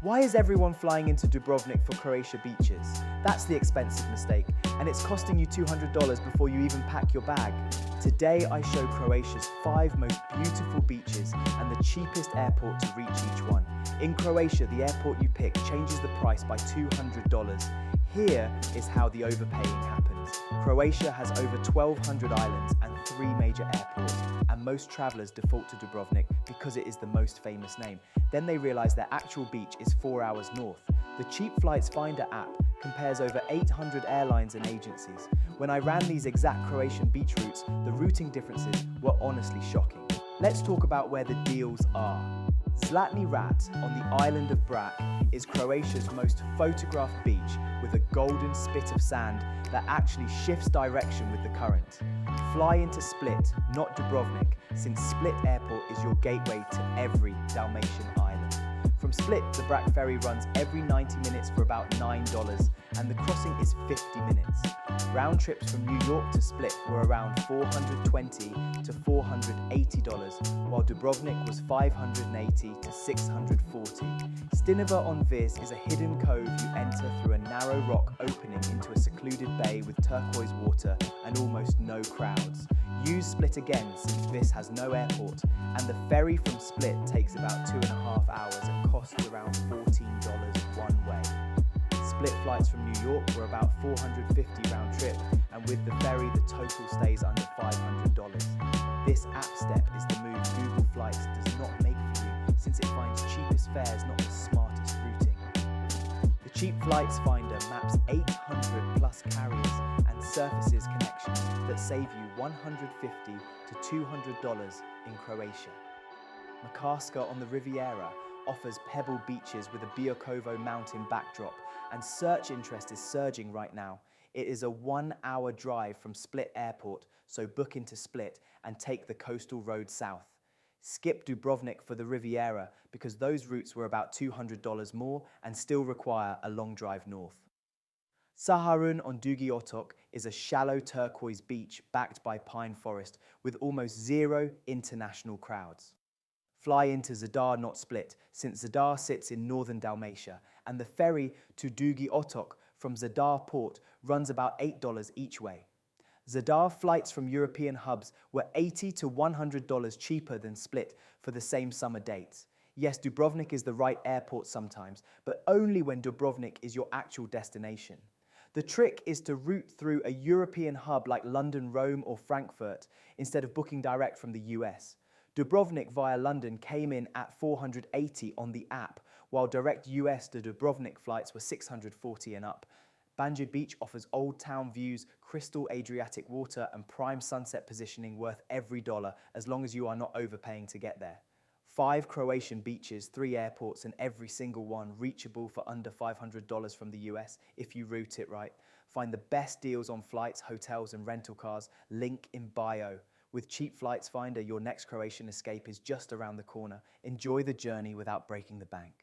Why is everyone flying into Dubrovnik for Croatia beaches? That's the expensive mistake, and it's costing you $200 before you even pack your bag. Today I show Croatia's 5 most beautiful beaches and the cheapest airport to reach each one. In Croatia, the airport you pick changes the price by $200. Here is how the overpaying happens. Croatia has over 1,200 islands and 3 major airports, and most travellers default to Dubrovnik because it is the most famous name. Then they realise their actual beach is 4 hours north. The Cheap Flights Finder app compares over 800 airlines and agencies. When I ran these exact Croatian beach routes, the routing differences were honestly shocking. Let's talk about where the deals are. Zlatni Rat on the island of Brač is Croatia's most photographed beach with a golden spit of sand that actually shifts direction with the current. Fly into Split, not Dubrovnik, since Split Airport is your gateway to every Dalmatian island. From Split, the Brač ferry runs every 90 minutes for about $9, and the crossing is 50 minutes. Round trips from New York to Split were around $420 to $480, while Dubrovnik was $580 to $640. Stiniva on Vis is a hidden cove you enter through a narrow rock opening into a secluded bay with turquoise water and almost no crowds. Use Split again since Vis has no airport, and the ferry from Split takes about 2.5 hours and costs around $14 one way. Split flights from New York were about $450 round trip, and with the ferry the total stays under $500. This app step is the move Google Flights does not make for you, since it finds cheapest fares, not the smartest routing. The Cheap Flights Finder maps 800 plus carriers and surfaces connections that save you $150 to $200 in Croatia. Makarska on the Riviera offers pebble beaches with a Biokovo mountain backdrop, and search interest is surging right now. It is a 1-hour drive from Split Airport, so book into Split and take the coastal road south. Skip Dubrovnik for the Riviera because those routes were about $200 more and still require a long drive north. Saharun on Dugi Otok is a shallow turquoise beach backed by pine forest with almost 0 international crowds. Fly into Zadar, not Split, since Zadar sits in northern Dalmatia, and the ferry to Dugi Otok from Zadar port runs about $8 each way. Zadar flights from European hubs were $80 to $100 cheaper than Split for the same summer dates. Yes, Dubrovnik is the right airport sometimes, but only when Dubrovnik is your actual destination. The trick is to route through a European hub like London, Rome, or Frankfurt instead of booking direct from the US. Dubrovnik via London came in at $480 on the app, while direct US to Dubrovnik flights were $640 and up. Banje Beach offers old town views, crystal Adriatic water, and prime sunset positioning worth every dollar as long as you are not overpaying to get there. 5 Croatian beaches, 3 airports, and every single one reachable for under $500 from the US if you route it right. Find the best deals on flights, hotels, and rental cars. Link in bio. With Cheap Flights Finder, your next Croatian escape is just around the corner. Enjoy the journey without breaking the bank.